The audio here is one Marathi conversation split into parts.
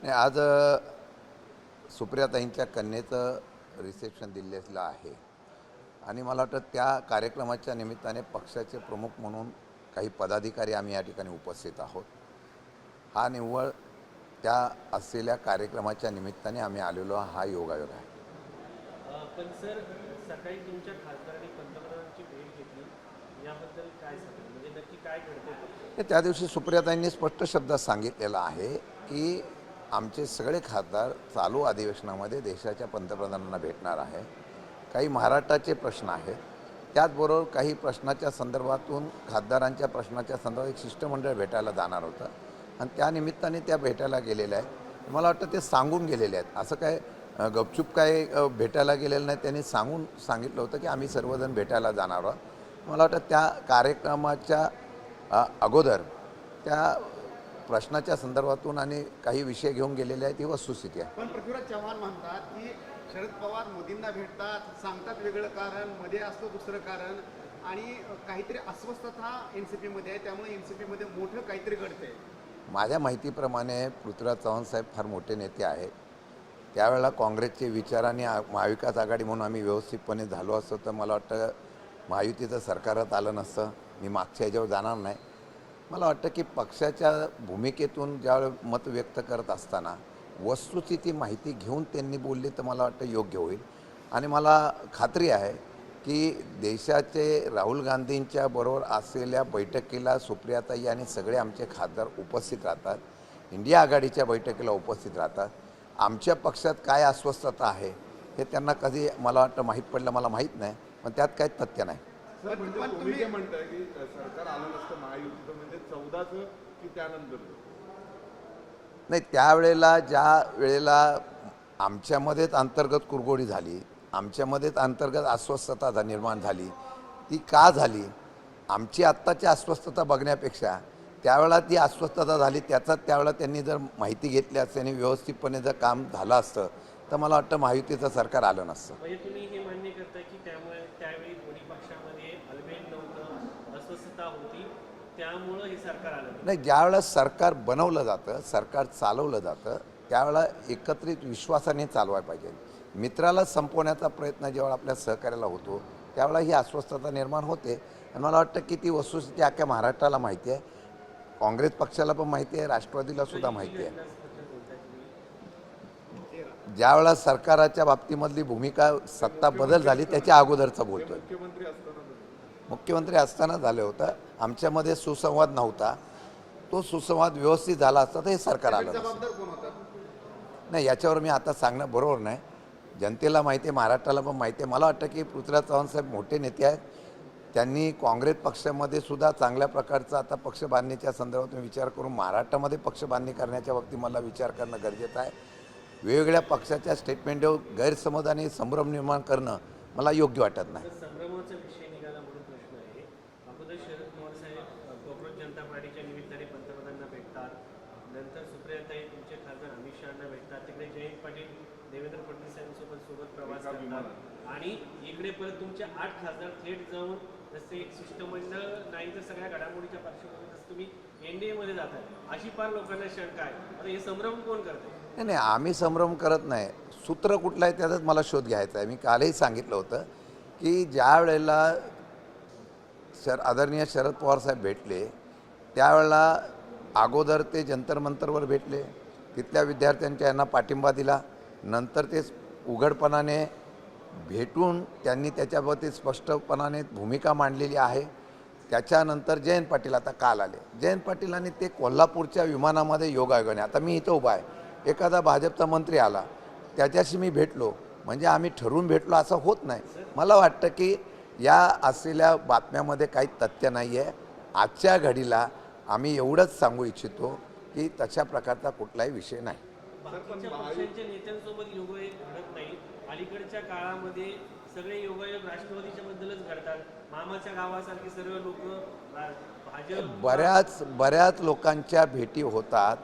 नाही, आज सुप्रियाताईंच्या कन्येचं रिसेप्शन दिल्लीला आहे आणि मला वाटतं त्या कार्यक्रमाच्या निमित्ताने पक्षाचे प्रमुख म्हणून काही पदाधिकारी आम्ही या ठिकाणी उपस्थित आहोत. हा निव्वळ त्या असलेल्या कार्यक्रमाच्या निमित्ताने आम्ही आलेलो हा योगायोग आहे. पण सर, सकाळी तुमच्या खासदारांनी पंतप्रधानांची भेट घेतली, याबद्दल काय सांगाल? म्हणजे नक्की काय घडते? त्या दिवशी सुप्रियाताईंनी स्पष्ट शब्दात सांगितलेलं आहे की आमचे सगळे खासदार चालू अधिवेशनामध्ये देशाच्या पंतप्रधानांना भेटणार आहे. काही महाराष्ट्राचे प्रश्न आहेत, त्याचबरोबर काही प्रश्नाच्या संदर्भातून खासदारांच्या प्रश्नाच्या संदर्भात एक शिष्टमंडळ भेटायला जाणार होतं आणि त्या निमित्ताने त्या भेटायला गेलेल्या आहेत. मला वाटतं ते सांगून गेलेले आहेत, असं काय गपचूप काय भेटायला गेलेलं नाही. त्यांनी सांगितलं होतं की आम्ही सर्वजण भेटायला जाणार आहोत. मला वाटतं त्या कार्यक्रमाच्या अगोदर त्या प्रश्नाच्या संदर्भातून आणि काही विषय घेऊन गेलेले आहेत, ही वस्तुस्थिती आहे. पण पृथ्वीराज चव्हाण म्हणतात की शरद पवार मोदींना भेटतात, सांगतात वेगळं कारण, मध्ये असतं दुसरं कारण, आणि काहीतरी अस्वस्थता NCP मध्ये आहे, त्यामुळे NCP मध्ये मोठं काहीतरी घडतंय. माझ्या माहितीप्रमाणे पृथ्वीराज चव्हाण साहेब फार मोठे नेते आहेत. त्यावेळेला काँग्रेसचे विचार आणि महाविकास आघाडी म्हणून आम्ही व्यवस्थितपणे झालो असतो तर मला वाटतं महायुतीचं सरकारच आलं नसतं. मी मागच्या ह्याच्यावर जाणार नाही. मला वाटतं की पक्षाच्या भूमिकेतून ज्यावेळेस मत व्यक्त करत असताना वस्तुस्थिती माहिती घेऊन त्यांनी बोलले तर मला वाटतं योग्य होईल. आणि मला खात्री आहे की देशाचे राहुल गांधींच्या बरोबर असलेल्या बैठकीला सुप्रियाताई आणि सगळे आमचे खासदार उपस्थित राहतात. इंडिया आघाडीच्या बैठकीला उपस्थित राहतात. आमच्या पक्षात काय अस्वस्थता आहे हे त्यांना कधी मला वाटतं माहीत पडलं, मला माहीत नाही, पण त्यात काही तथ्य नाही. सर, म्हणजे तुम्ही जे म्हणताय की सरकार आलं नसतं महायुतीचं, म्हणजे 14चं की त्यानंतर? नाही, त्यावेळेला ज्या वेळेला आमच्यामध्येच अंतर्गत कुरघोडी झाली, आमच्यामध्येच अंतर्गत अस्वस्थता निर्माण झाली, ती का झाली? आमची आत्ताची अस्वस्थता बघण्यापेक्षा त्यावेळेला ती अस्वस्थता झाली त्याचा त्यावेळेला त्यांनी जर माहिती घेतली असते आणि व्यवस्थितपणे जर काम झालं असतं तर मला वाटतं महायुतीचं सरकार आलं नसतं. म्हणजे तुम्ही हे मान्य करताय की त्यावेळी दोन्ही पक्षामध्ये अलबेल नव्हतं, अस्वस्थता होती, त्यामुळं हे सरकार आलं नाही, ज्यावेळेला सरकार बनवलं जातं, सरकार चालवलं जातं, त्यावेळेला एकत्रित विश्वासाने चालवायला पाहिजे. मित्राला संपवण्याचा प्रयत्न जेव्हा आपल्या सहकार्याला होतो त्यावेळेला ही अस्वस्थता निर्माण होते. आणि मला वाटतं की ती वस्तुस्थिती अख्ख्या महाराष्ट्राला माहिती आहे, काँग्रेस पक्षाला पण माहिती आहे, राष्ट्रवादीला सुद्धा माहिती आहे. ज्यावेळेला सरकाराच्या बाबतीमधली भूमिका सत्ता बदल झाली त्याच्या अगोदरचं बोलतोय. मुख्यमंत्री असताना झालं होतं. आमच्यामध्ये सुसंवाद नव्हता. तो सुसंवाद व्यवस्थित झाला असता तर हे सरकार आलं नसतं. जबाबदार कोण होता? नाही, याच्यावर मी आता सांगणं बरोबर नाही. जनतेला माहिती आहे, महाराष्ट्राला पण माहिती आहे. मला वाटतं की पृथ्वीराज चव्हाण साहेब मोठे नेते आहेत. त्यांनी काँग्रेस पक्षामध्ये सुद्धा चांगल्या प्रकारचा आता पक्षबांधणीच्या संदर्भातून विचार करून महाराष्ट्रामध्ये पक्षबांधणी करण्याच्या बाबतीत मला विचार करणं गरजेचं आहे. वेगवेगळ्या पक्षाच्या स्टेटमेंटवर गैरसमज आणि संभ्रम निर्माण करणं मला योग्य वाटत नाही. संभ्रमाचा विषय निघाला म्हणून प्रश्न आहे. अगोदर शरद पवार साहेब कोकण जनता पार्टीच्या निमित्ताने पंतप्रधानांना भेटतात, नंतर सुप्रियाताई तुमचे खासदार अमित शहाना भेटतात, तिकडे जयंत पाटील देवेंद्र फडणवीस यांच्यासोबत प्रवास करतात, आणि इकडे परत तुमचे 8 खासदार थेट जाऊन जसे एक शिष्टमंडळ नाही तर सगळ्या घडामोडीच्या पार्श्वभूमीवर जसं तुम्ही NDA मध्ये जाताय, अशी फार लोकांना शंका आहे. आता हे संभ्रम कोण करते? नाही नाही, आम्ही संभ्रम करत नाही. सूत्र कुठलं आहे त्याचाच मला शोध घ्यायचा आहे. मी कालही सांगितलं होतं की ज्या वेळेला आदरणीय शरद पवार साहेब भेटले त्यावेळेला अगोदर ते जंतर मंतरवर भेटले, तिथल्या विद्यार्थ्यांच्या यांना पाठिंबा दिला, नंतर ते उघडपणाने भेटून त्यांनी त्याच्याबाबतीत स्पष्टपणाने भूमिका मांडलेली आहे. त्याच्यानंतर जयंत पाटील आता काल आले. जयंत पाटीलांनी ते कोल्हापूरच्या विमानामध्ये योगायोगाने, आता मी इथं उभा आहे, एखादा भाजपचा मंत्री आला त्याच्याशी मी भेटलो म्हणजे आम्ही ठरवून भेटलो असं होत नाही. मला वाटतं की या असलेल्या बातम्यामध्ये काही तथ्य नाही आहे. आजच्या घडीला आम्ही एवढंच सांगू इच्छितो की तशा प्रकारचा कुठलाही विषय नाही. बाकीच्या पक्षांच्या नेत्यांसोबत योगायोग घडत नाही. अलीकडच्या काळामध्ये सगळे योगायोग राष्ट्रवादीच्या बद्दलच घडतात. मामाच्या गावासारखी सर्व लोक भाजप बऱ्याच लोकांच्या भेटी होतात,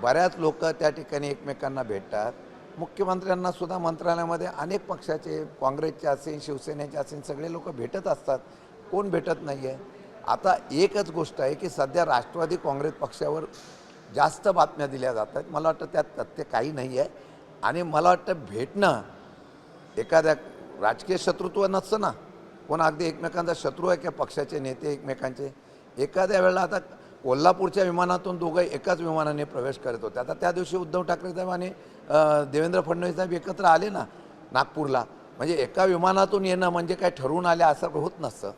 बऱ्याच लोक त्या ठिकाणी एकमेकांना भेटतात. मुख्यमंत्र्यांना सुद्धा मंत्रालयामध्ये अनेक पक्षाचे, काँग्रेसचे असेल, शिवसेनेचे असेल, सगळे लोक भेटत असतात. कोण भेटत नाही आहे? आता एकच गोष्ट आहे की सध्या राष्ट्रवादी काँग्रेस पक्षावर जास्त बातम्या दिल्या जातात. मला वाटतं त्यात तथ्य काही नाही आहे. आणि मला वाटतं भेटणं एखाद्या राजकीय शत्रुत्व नसतं ना, कोण अगदी एकमेकांचा शत्रू आहे किंवा पक्षाचे नेते एकमेकांचे. एखाद्या वेळेला आता कोल्हापूरच्या विमानातून दोघं एकाच विमानाने प्रवेश करत होते. आता त्या दिवशी उद्धव ठाकरे साहेब आणि देवेंद्र फडणवीस साहेब एकत्र आले ना नागपूरला. म्हणजे एका विमानातून येणं म्हणजे काय ठरवून आले असं होत नसतं.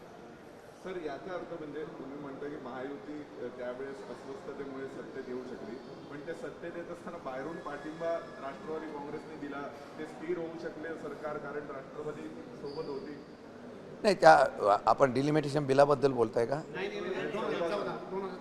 सर याचा अर्थ म्हणजे तुम्ही म्हणता की महायुती त्यावेळेस अस्वस्थतेमुळे सत्तेत येऊ शकली, पण ते सत्तेत येत असताना बाहेरून पाठिंबा राष्ट्रवादी काँग्रेसने दिला, ते स्थिर होऊ शकले सरकार कारण राष्ट्रवादी सोबत होती. नाही, त्या आपण डिलिमिटेशन बिलाबद्दल बोलताय का? नाही 2014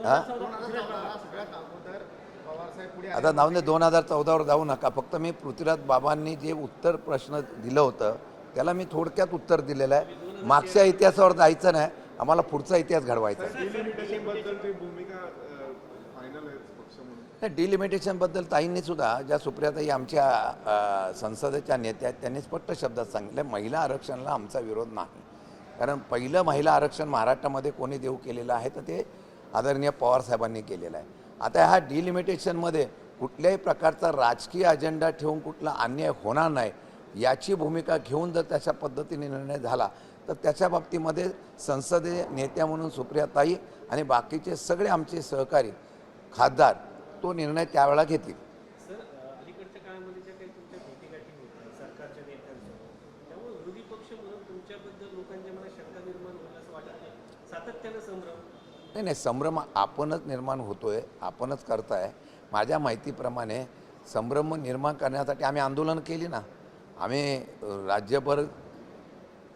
हां, सगळ्यात अगोदर पवारसाहेब पुढे आता जाऊन दे, 2014वर जाऊ नका. फक्त मी पृथ्वीराज बाबांनी जे उत्तर प्रश्न दिलं होतं त्याला मी थोडक्यात उत्तर दिलेलं आहे. मागच्या इतिहासावर जायचं नाही, आम्हाला पुढचा इतिहास घडवायचा आहे. डिलिमिटेशन बद्दलची भूमिका फायनल आहे पक्ष म्हणून. नाही, डिलिमिटेशनबद्दल ताईंनी सुद्धा, ज्या सुप्रियाताई आमच्या संसदेच्या नेत्या आहेत, त्यांनी स्पष्ट शब्दात सांगितलं महिला आरक्षणाला आमचा विरोध नाही. कारण पहिलं महिला आरक्षण महाराष्ट्रामध्ये कोणी देऊ केलेलं आहे तर ते आदरणीय पवारसाहेबांनी केलेलं आहे. आता ह्या डिलिमिटेशनमध्ये कुठल्याही प्रकारचा राजकीय अजेंडा ठेवून कुठला अन्याय होणार नाही याची भूमिका घेऊन जर तशा पद्धतीने निर्णय झाला तर त्याच्या बाबतीमध्ये संसदीय नेत्या म्हणून सुप्रियाताई आणि बाकीचे सगळे आमचे सहकारी खासदार तो निर्णय त्यावेळेला घेतील. सर, अलीकडच्या काळामध्ये ज्या काही तुमच्या भेटीगाठी होतात सरकारच्या नेत्यांसोबत, त्यामुळे विरोधी पक्ष म्हणून तुमच्याबद्दल लोकांच्या मनात शंका निर्माण होईल असं वाटत नाही. सातत्यानं संभ्रम. नाही, संभ्रम आपणच निर्माण होतोय, आपणच करताय. माझ्या माहितीप्रमाणे संभ्रम निर्माण करण्यासाठी आम्ही आंदोलन केली ना. आम्ही राज्यभर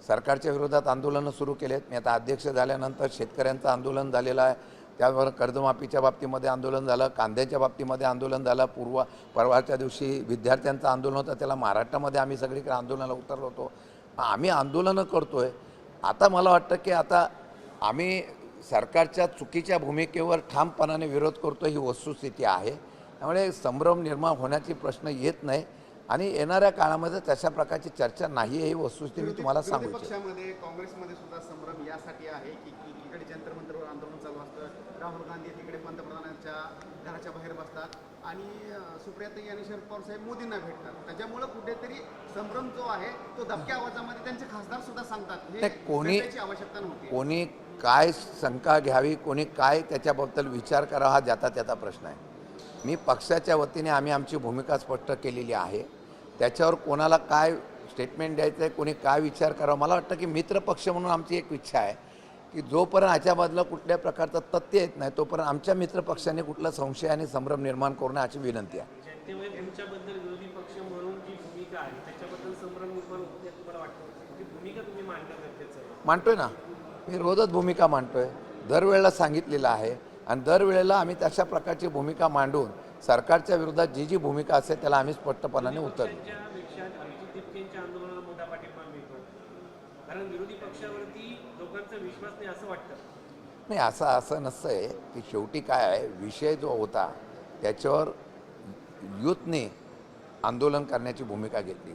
सरकारच्या विरोधात आंदोलनं सुरू केलेत. मी आता अध्यक्ष झाल्यानंतर शेतकऱ्यांचं आंदोलन झालेलं आहे, त्यावर कर्जमाफीच्या बाबतीमध्ये आंदोलन झालं, कांद्याच्या बाबतीमध्ये आंदोलन झालं, परवाच्या दिवशी विद्यार्थ्यांचं आंदोलन होतं, त्याला महाराष्ट्रामध्ये आम्ही सगळीकडे आंदोलनाला उतरलो होतो. आम्ही आंदोलनं करतो आहे. आता मला वाटतं की आता आम्ही सरकारच्या चुकीच्या भूमिकेवर ठामपणाने विरोध करतो ही वस्तुस्थिती आहे. त्यामुळे संभ्रम निर्माण होण्याची प्रश्न येत नाही आणि येणाऱ्या काळामध्ये तशा प्रकारची चर्चा नाही आहे ही वस्तुस्थिती मी तुम्हाला सांगू विरोधी इच्छितो. पक्षामध्ये काँग्रेसमध्ये सुद्धा संभ्रम यासाठी आहे की एकीकडे जंतर मंतरवर आंदोलन चालू असतं, राहुल गांधी तिकडे पंतप्रधानांच्या घराच्या बाहेर बसतात आणि सुप्रियाताई आणि शरद पवार साहेब मोदींना भेटतात. त्याच्यामुळे कुठेतरी संभ्रम जो आहे तो दबक्या आवाजामध्ये त्यांचे खासदार सुद्धा सांगतात हे भेटायची आवश्यकता नव्हती. कोणी काय शंका घ्यावी, कोणी काय त्याच्याबद्दल विचार करावा हा ज्याचा त्याचा प्रश्न आहे. मी पक्षाच्या वतीने आम्ही आमची भूमिका स्पष्ट केलेली आहे. त्याच्यावर कोणाला काय स्टेटमेंट द्यायचं आहे, कोणी काय विचार करावा, मला वाटतं की मित्रपक्ष म्हणून आमची एक इच्छा आहे की जोपर्यंत ह्याच्यामधलं कुठल्या प्रकारचं तथ्य येत नाही तोपर्यंत आमच्या मित्रपक्षाने कुठला संशय आणि संभ्रम निर्माण करू नये अशी विनंती आहे. जनतेमध्ये तुमच्याबद्दल विरोधी पक्ष म्हणून जी भूमिका आहे त्याच्याबद्दल संभ्रम निर्माण होते तुम्हाला वाटतं? ती भूमिका तुम्ही मांडणं गरजेचं आहे. मांडतोय ना, मी रोजच भूमिका मांडतोय, दरवेळेला सांगितलेलं आहे आणि दरवेळेला आम्ही तशा प्रकारची भूमिका मांडून सरकारच्या विरोधात जी जी भूमिका असेल त्याला आम्ही स्पष्टपणाने उत्तर देऊ. पक्षांच्यापेक्षा अभिजित दिपकेंच्या आंदोलनाला मोठा पाठिंबा मिळतो, कारण विरोधी पक्षावरती लोकांचा विश्वास नाही असं वाटतं. नाही, असं नसतं आहे की शेवटी काय आहे, विषय जो होता त्याच्यावर युथने आंदोलन करण्याची भूमिका घेतली.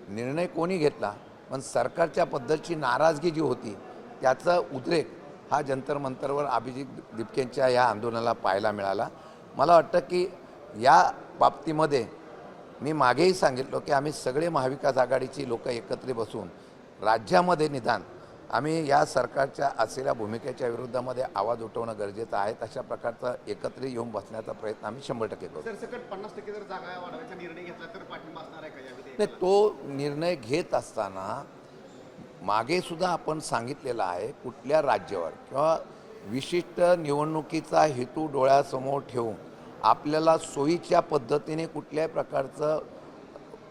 निर्णय कोणी घेतला, पण सरकारच्या पद्धतीची नाराजगी जी होती त्याचा उद्रेक हा जंतर मंतरवर अभिजित दिपकेंच्या या आंदोलनाला पाहायला मिळाला. मला वाटतं की या बाबतीमध्ये मी मागेही सांगितलं की आम्ही सगळे महाविकास आघाडीची लोक एकत्रित बसून राज्यामध्ये निदान आम्ही या सरकारच्या असलेल्या भूमिकेच्या विरोधामध्ये आवाज उठवणं गरजेचं आहे. तशा प्रकारचा एकत्रित येऊन बसण्याचा प्रयत्न आम्ही 100% करू. सरसकट 50% जर जागा वाढवायचा निर्णय घेतला तर पाठिंबा असणार आहे का या नाही, तो निर्णय घेत असताना मागे सुद्धा आपण सांगितलेलं आहे कुठल्या राज्यावर किंवा विशिष्ट निवडणुकीचा हेतू डोळ्यासमोर ठेवून आपल्याला सोयीच्या पद्धतीने कुठल्याही प्रकारचं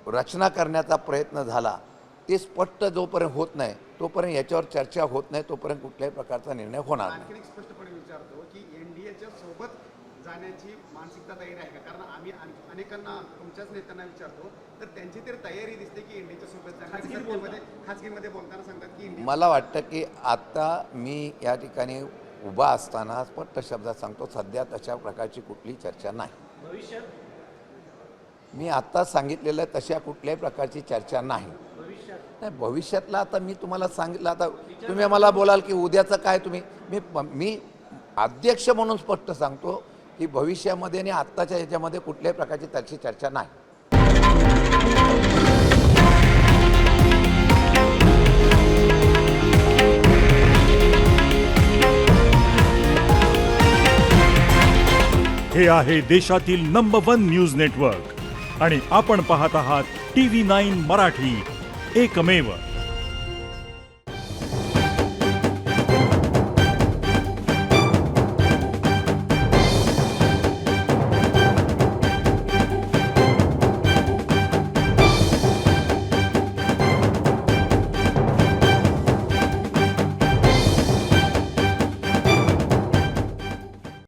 रचना करण्याचा प्रयत्न झाला ते स्पष्ट जोपर्यंत होत नाही तोपर्यंत याच्यावर चर्चा होत नाही, तोपर्यंत कुठल्याही प्रकारचा निर्णय होणार नाही. आणखी एक स्पष्टपणे विचारतो की एनडीएच्या सोबत जाण्याची मानसिकता तयारी आहे का? कारण आम्ही अनेकांना तुमच्याच नेत्यांना विचारतो तर त्यांची तर तयारी दिसते की एनडीएच्या सोबत जाण्याची. खाजगीमध्ये बोलताना सांगतात की मला वाटतं की आता मी या ठिकाणी उभा असताना स्पष्ट शब्दात सांगतो, सध्या तशा प्रकारची कुठली चर्चा नाही. भविष्यात मी आत्ता सांगितलेलं तशा कुठल्याही प्रकारची चर्चा नाही. नाही, भविष्यातला आता मी तुम्हाला सांगितलं. आता तुम्ही मला बोलाल की उद्याचं काय, मी अध्यक्ष म्हणून स्पष्ट सांगतो की भविष्यामध्ये आणि आत्ताच्या याच्यामध्ये कुठल्याही प्रकारची त्याची चर्चा नाही. हे आहे देशातील नंबर 1 न्यूज नेटवर्क आणि आपण पाहत आहात TV9 मराठी, एकमेव.